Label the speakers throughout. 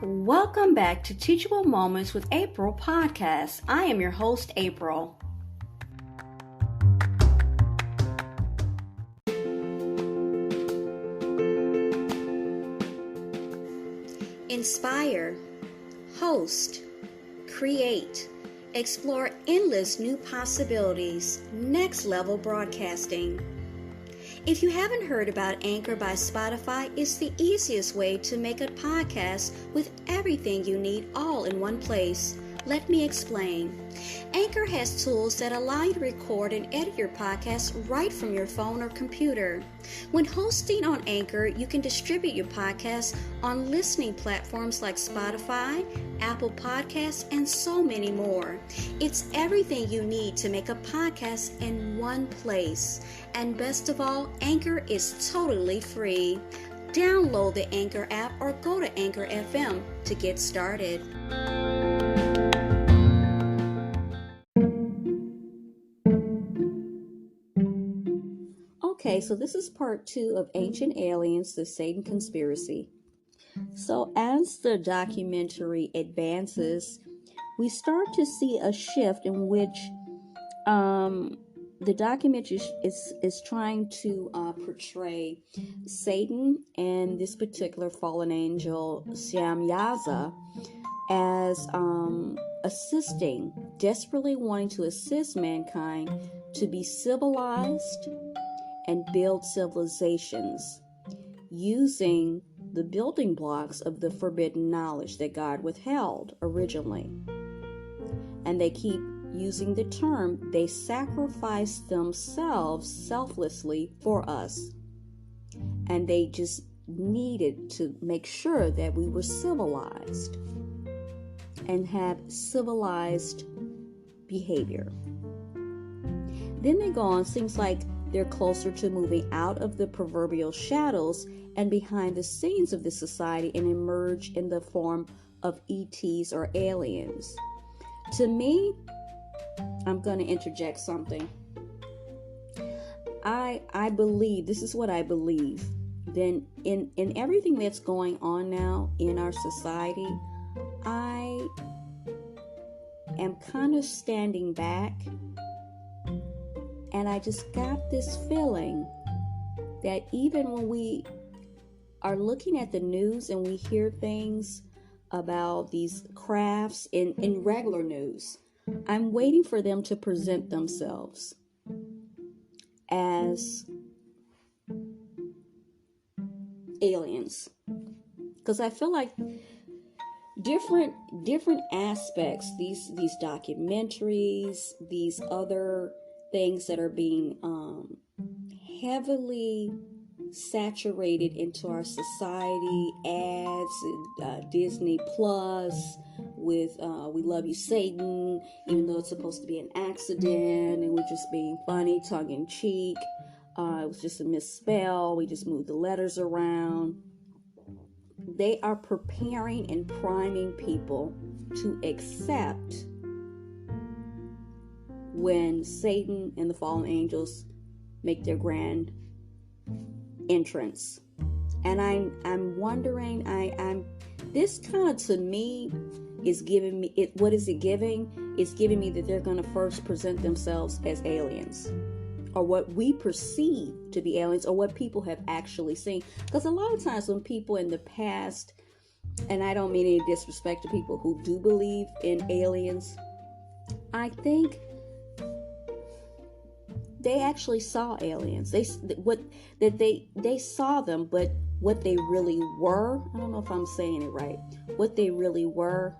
Speaker 1: Welcome back to Teachable Moments with April podcast. I am your host, April. Inspire, host, create, explore endless new possibilities, next level broadcasting. If you haven't heard about Anchor by Spotify, it's the easiest way to make a podcast with everything you need all in one place. Let me explain. Anchor has tools that allow you to record and edit your podcast right from your phone or computer. When hosting on Anchor, you can distribute your podcast on listening platforms like Spotify, Apple Podcasts, and so many more. It's everything you need to make a podcast in one place. And best of all, Anchor is totally free. Download the Anchor app or go to Anchor FM to get started. Okay, so this is part 2 of Ancient Aliens, the Satan Conspiracy. So as the documentary advances, we start to see a shift in which the documentary is trying to portray Satan and this particular fallen angel, Shamyaza, as desperately wanting to assist mankind to be civilized and build civilizations using the building blocks of the forbidden knowledge that God withheld originally. And they keep using the term, they sacrificed themselves selflessly for us. And they just needed to make sure that we were civilized and have civilized behavior. Then they go on, seems like they're closer to moving out of the proverbial shadows and behind the scenes of this society and emerge in the form of ETs or aliens. To me, I'm going to interject something. I believe, this is what I believe, then in everything that's going on now in our society, I am kind of standing back, and I just got this feeling that even when we are looking at the news and we hear things about these crafts in regular news, I'm waiting for them to present themselves as aliens, because I feel like different aspects, these documentaries, these other things that are being heavily saturated into our society, ads, Disney Plus with "We love you, Satan," even though it's supposed to be an accident and we're just being funny, tongue in cheek. It was just a misspell. We just moved the letters around. They are preparing and priming people to accept when Satan and the fallen angels make their grand entrance. And I'm wondering, I'm this kind of, to me, is giving me it. What is it giving? It's giving me that they're going to first present themselves as aliens, or what we perceive to be aliens, or what people have actually seen. Because a lot of times when people in the past, and I don't mean any disrespect to people who do believe in aliens, I think they actually saw aliens. They saw them, but what they really were, I don't know if I'm saying it right, what they really were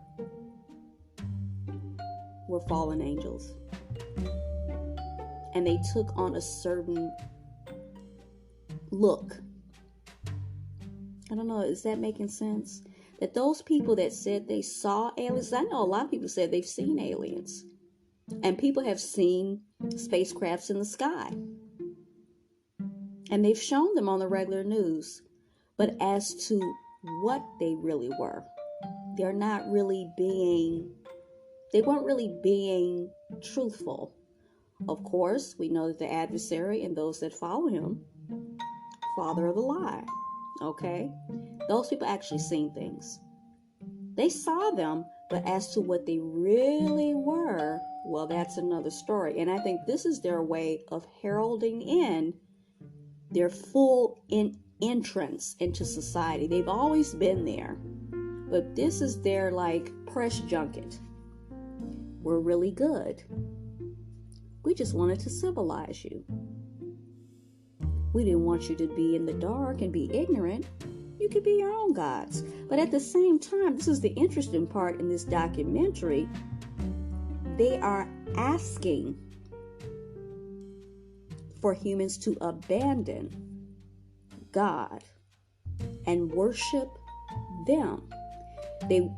Speaker 1: fallen angels. And they took on a certain look. I don't know, is that making sense? That those people that said they saw aliens, I know a lot of people said they've seen aliens. And people have seen spacecrafts in the sky. And they've shown them on the regular news. But as to what they really were, they weren't really being truthful. Of course, we know that the adversary and those that follow him, father of the lie. Okay? Those people actually seen things. They saw them, but as to what they really were, well, that's another story. And I think this is their way of heralding in their full entrance into society. They've always been there, but this is their like press junket. We're really good. We just wanted to civilize you. We didn't want you to be in the dark and be ignorant. You could be your own gods. But at the same time, this is the interesting part in this documentary. They are asking for humans to abandon God and worship them. They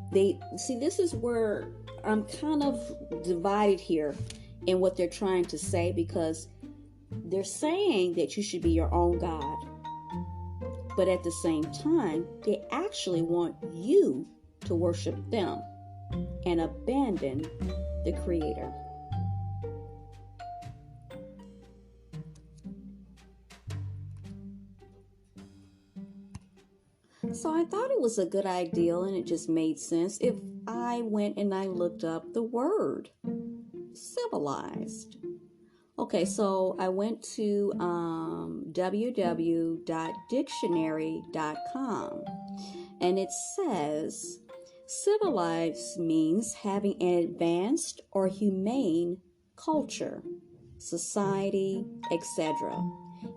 Speaker 1: see, this is where I'm kind of divided here in what they're trying to say, because they're saying that you should be your own God. But at the same time, they actually want you to worship them and abandon the Creator. So I thought it was a good idea, and it just made sense if I went and I looked up the word civilized. Okay, so I went to www.dictionary.com, and it says civilized means having an advanced or humane culture, society, etc.,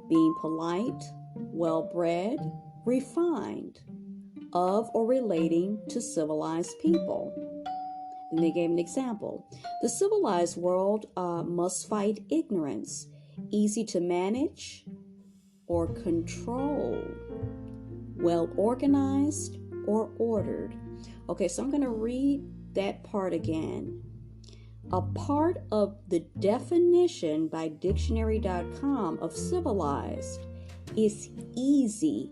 Speaker 1: being polite, well-bred, refined, of or relating to civilized people. And they gave an example. The civilized world must fight ignorance, easy to manage or control, well organized or ordered. Okay, so I'm going to read that part again. A part of the definition by dictionary.com of civilized is easy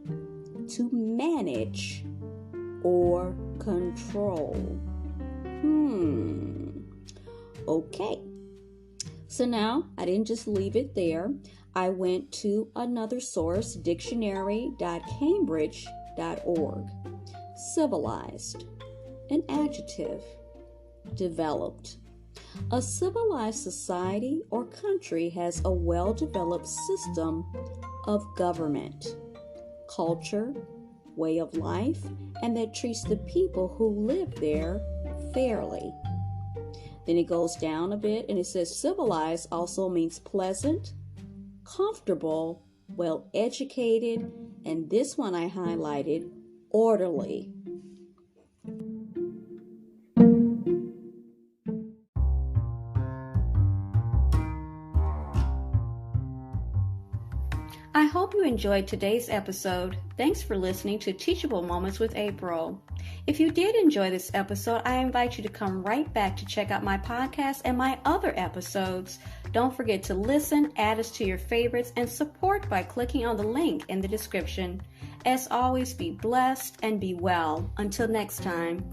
Speaker 1: to manage or control. Okay. So now I didn't just leave it there. I went to another source, dictionary.cambridge.org. Civilized, an adjective, developed. A civilized society or country has a well-developed system of government, culture, way of life, and that treats the people who live there fairly. Then it goes down a bit and it says civilized also means pleasant, comfortable, well educated, and this one I highlighted, orderly. I hope you enjoyed today's episode. Thanks for listening to Teachable Moments with April. If you did enjoy this episode, I invite you to come right back to check out my podcast and my other episodes. Don't forget to listen, add us to your favorites, and support by clicking on the link in the description. As always, be blessed and be well. Until next time.